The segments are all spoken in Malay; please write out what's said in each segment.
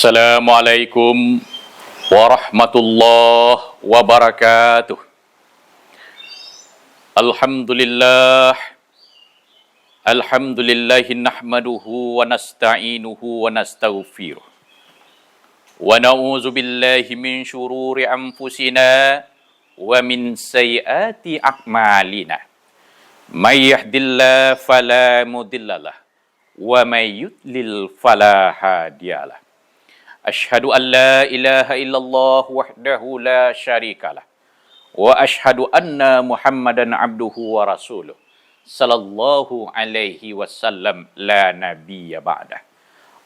Assalamualaikum warahmatullahi wabarakatuh. Alhamdulillah. Alhamdulillahi nahmaduhu wa nasta'inuhu wa nastaghfiruh. Wa na'udzu billahi min syururi anfusina wa min sayyiati a'malina. May yahdihillahu fala mudhillalah wa may yudlil fala hadiyalah. Ashhadu an la ilaha illallah wahdahu la syarikalah wa ashhadu anna Muhammadan abduhu wa rasuluh sallallahu alaihi wasallam la nabiyya ba'dah.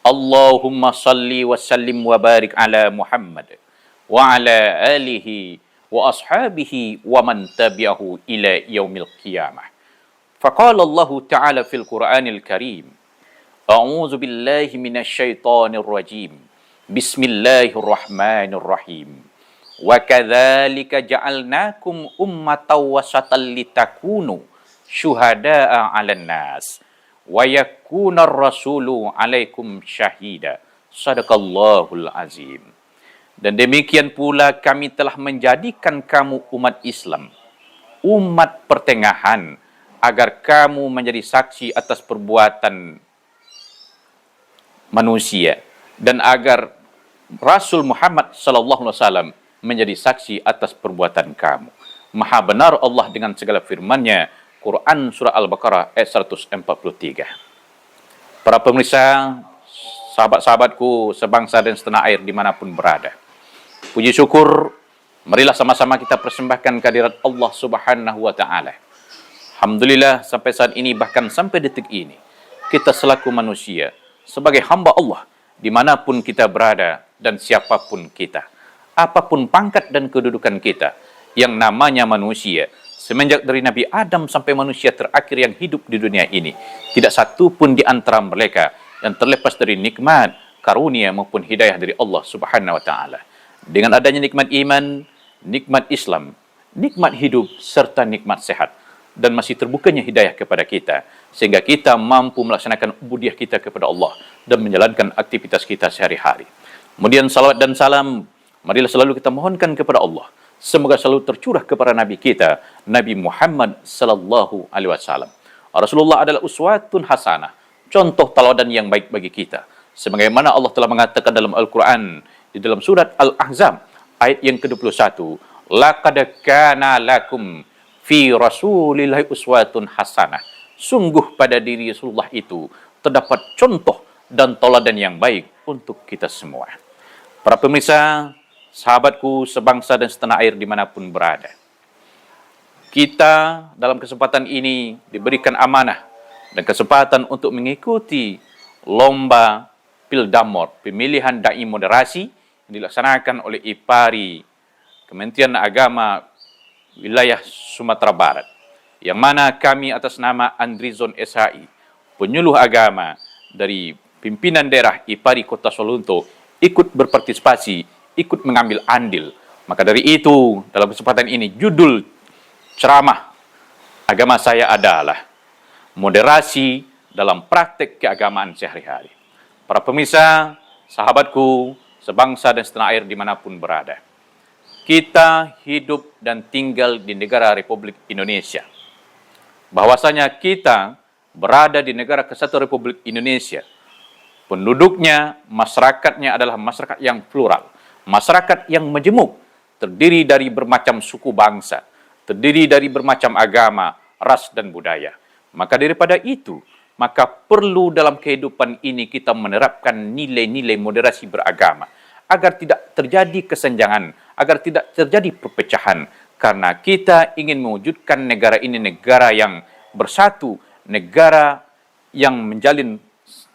Allahumma salli wa sallim wa barik ala Muhammad wa ala alihi wa ashabihi wa man tabi'ahu ila yaumil qiyamah. Faqala Allah ta'ala fil Qur'anil Karim, a'udzu billahi minasy syaithanir rajim. Bismillahirrahmanirrahim. Wa kadzalika ja'alnakum ummatan wasatan litakunu syuhada'a 'alan nas wa yakunar rasulu 'alaikum syahida. Shadaqallahul azim. Dan demikian pula kami telah menjadikan kamu umat Islam, umat pertengahan, agar kamu menjadi saksi atas perbuatan manusia, dan agar Rasul Muhammad sallallahu alaihi wasallam menjadi saksi atas perbuatan kamu. Maha benar Allah dengan segala firman-Nya. Quran surah Al-Baqarah ayat 143. Para pemirsa, sahabat-sahabatku sebangsa dan setanah air dimanapun berada, puji syukur marilah sama-sama kita persembahkan kehadirat Allah Subhanahu wa taala. Alhamdulillah sampai saat ini, bahkan sampai detik ini, kita selaku manusia sebagai hamba Allah dimanapun kita berada dan siapapun kita, apapun pangkat dan kedudukan kita, yang namanya manusia, semenjak dari Nabi Adam sampai manusia terakhir yang hidup di dunia ini, tidak satu pun di antara mereka yang terlepas dari nikmat, karunia maupun hidayah dari Allah Subhanahu wa taala. Dengan adanya nikmat iman, nikmat Islam, nikmat hidup serta nikmat sehat, dan masih terbukanya hidayah kepada kita, sehingga kita mampu melaksanakan ubudiyah kita kepada Allah dan menjalankan aktivitas kita sehari-hari. Kemudian salawat dan salam marilah selalu kita mohonkan kepada Allah, semoga selalu tercurah kepada Nabi kita, Nabi Muhammad sallallahu alaihi wasallam. Rasulullah adalah uswatun hasanah, contoh teladan yang baik bagi kita, sebagaimana Allah telah mengatakan dalam Al-Quran di dalam surat Al-Ahzab ayat yang ke-21, laqad kana lakum fi rasulillahi uswatun hasanah. Sungguh pada diri Rasulullah itu terdapat contoh dan teladan yang baik untuk kita semua. Para pemirsa, sahabatku sebangsa dan setanah air dimanapun berada, kita dalam kesempatan ini diberikan amanah dan kesempatan untuk mengikuti lomba Pildamor, pemilihan dai moderasi yang dilaksanakan oleh IPARI, Kementerian Agama wilayah Sumatera Barat, yang mana kami atas nama Andrizon SHI, penyuluh agama dari pimpinan daerah IPARI Kota Solunto, ikut berpartisipasi, ikut mengambil andil. Maka dari itu, dalam kesempatan ini, judul ceramah agama saya adalah moderasi dalam praktek keagamaan sehari-hari. Para pemirsa, sahabatku sebangsa dan setanah air dimanapun berada, kita hidup dan tinggal di negara Republik Indonesia. Bahwasanya kita berada di negara kesatuan Republik Indonesia. Penduduknya, masyarakatnya adalah masyarakat yang plural, masyarakat yang majemuk, terdiri dari bermacam suku bangsa, terdiri dari bermacam agama, ras dan budaya. Maka daripada itu, maka perlu dalam kehidupan ini kita menerapkan nilai-nilai moderasi beragama, agar tidak terjadi kesenjangan, agar tidak terjadi perpecahan, karena kita ingin mewujudkan negara ini negara yang bersatu, negara yang menjalin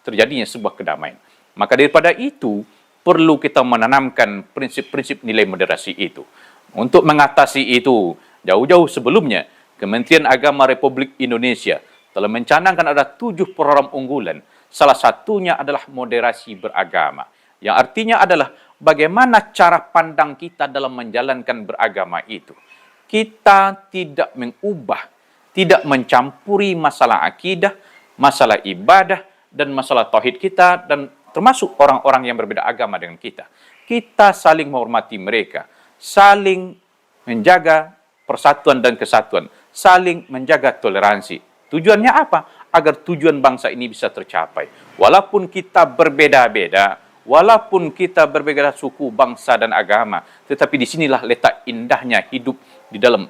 terjadinya sebuah kedamaian. Maka daripada itu, perlu kita menanamkan prinsip-prinsip nilai moderasi itu. Untuk mengatasi itu, jauh-jauh sebelumnya, Kementerian Agama Republik Indonesia telah mencanangkan ada 7 program unggulan. Salah satunya adalah moderasi beragama, yang artinya adalah bagaimana cara pandang kita dalam menjalankan beragama itu. Kita tidak mengubah, tidak mencampuri masalah akidah, masalah ibadah, dan masalah tauhid kita, dan termasuk orang-orang yang berbeda agama dengan kita. Kita saling menghormati mereka, saling menjaga persatuan dan kesatuan, saling menjaga toleransi. Tujuannya apa? Agar tujuan bangsa ini bisa tercapai. Walaupun kita berbeda-beda, walaupun kita berbeda suku, bangsa, dan agama, tetapi disinilah letak indahnya hidup di dalam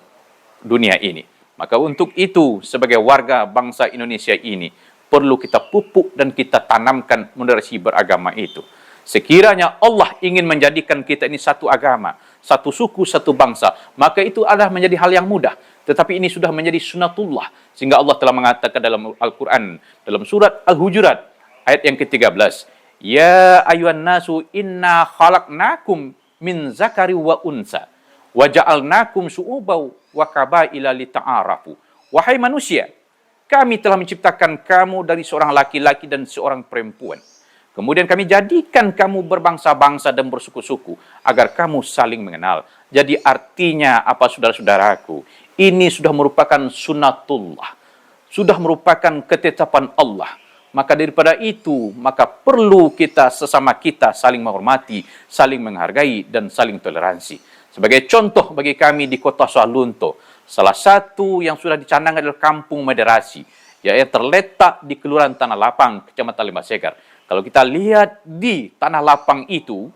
dunia ini. Maka untuk itu, sebagai warga bangsa Indonesia ini, perlu kita pupuk dan kita tanamkan moderasi beragama itu. Sekiranya Allah ingin menjadikan kita ini satu agama, satu suku, satu bangsa, maka itu adalah menjadi hal yang mudah. Tetapi ini sudah menjadi sunatullah. Sehingga Allah telah mengatakan dalam Al-Quran, dalam surat Al-Hujurat, ayat yang ke-13, Ya ayuhan nasu inna khalaqnakum min zakari wa unsa, wa ja'alnakum syu'ubaw wa qabaila lita'arafu. Wahai manusia, kami telah menciptakan kamu dari seorang laki-laki dan seorang perempuan. Kemudian kami jadikan kamu berbangsa-bangsa dan bersuku-suku agar kamu saling mengenal. Jadi artinya apa saudara-saudaraku? Ini sudah merupakan sunnatullah. Sudah merupakan ketetapan Allah. Maka daripada itu, maka perlu kita sesama kita saling menghormati, saling menghargai, dan saling toleransi. Sebagai contoh bagi kami di kota Soalunto, salah satu yang sudah dicanangkan adalah Kampung Moderasi, yaitu terletak di Kelurahan Tanah Lapang, Kecamatan Lembah Sekar. Kalau kita lihat di Tanah Lapang itu,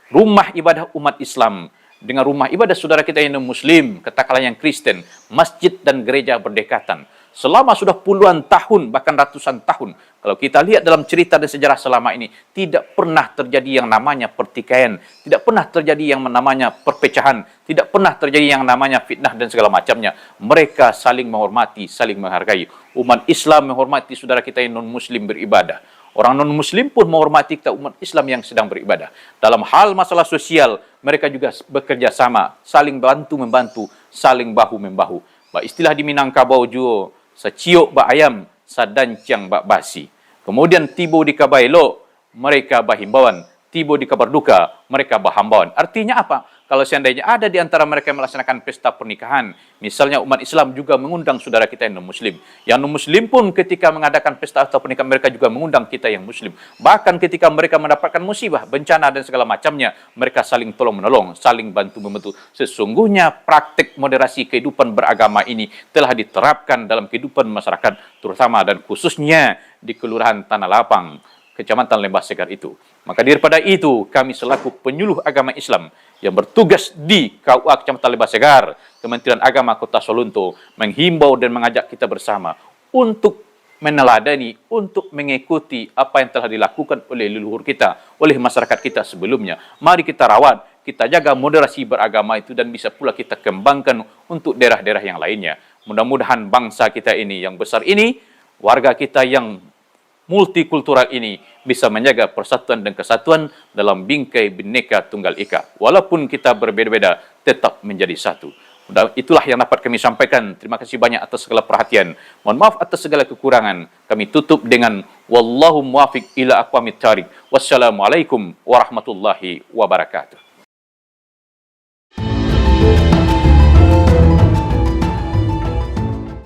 rumah ibadah umat Islam dengan rumah ibadah saudara kita yang Muslim, katakanlah yang Kristen, masjid dan gereja berdekatan. Selama sudah puluhan tahun, bahkan ratusan tahun, kalau kita lihat dalam cerita dan sejarah selama ini, tidak pernah terjadi yang namanya pertikaian, tidak pernah terjadi yang namanya perpecahan, tidak pernah terjadi yang namanya fitnah dan segala macamnya. Mereka saling menghormati, saling menghargai. Umat Islam menghormati saudara kita yang non-Muslim beribadah. Orang non-Muslim pun menghormati kita umat Islam yang sedang beribadah. Dalam hal masalah sosial, mereka juga bekerja sama, saling bantu-membantu, saling bahu-membahu. Istilah di Minangkabau juga, saciok ba ayam, sadancang ba basi. Kemudian tibo di kabailo, mereka bahimbauan. Tibo di kabar duka, mereka bahambauan. Artinya apa? Kalau seandainya ada di antara mereka yang melaksanakan pesta pernikahan, misalnya umat Islam juga mengundang saudara kita yang non-Muslim. Yang non-Muslim pun ketika mengadakan pesta atau pernikahan, mereka juga mengundang kita yang Muslim. Bahkan ketika mereka mendapatkan musibah, bencana dan segala macamnya, mereka saling tolong-menolong, saling bantu-membantu. Sesungguhnya praktik moderasi kehidupan beragama ini telah diterapkan dalam kehidupan masyarakat, terutama dan khususnya di Kelurahan Tanah Lapang, Kecamatan Lembah Sekar itu. Maka daripada itu, kami selaku penyuluh agama Islam yang bertugas di KUA Kecamatan Lembah Sekar, Kementerian Agama Kota Solunto, menghimbau dan mengajak kita bersama untuk meneladani, untuk mengikuti apa yang telah dilakukan oleh leluhur kita, oleh masyarakat kita sebelumnya. Mari kita rawat, kita jaga moderasi beragama itu dan bisa pula kita kembangkan untuk daerah-daerah yang lainnya. Mudah-mudahan bangsa kita ini yang besar ini, warga kita yang multikultural ini bisa menjaga persatuan dan kesatuan dalam bingkai Bhinneka Tunggal Ika. Walaupun kita berbeda-beda, tetap menjadi satu. Dan itulah yang dapat kami sampaikan. Terima kasih banyak atas segala perhatian. Mohon maaf atas segala kekurangan. Kami tutup dengan wallahu muwafiq ila aqwamit thariq. Wassalamualaikum warahmatullahi wabarakatuh.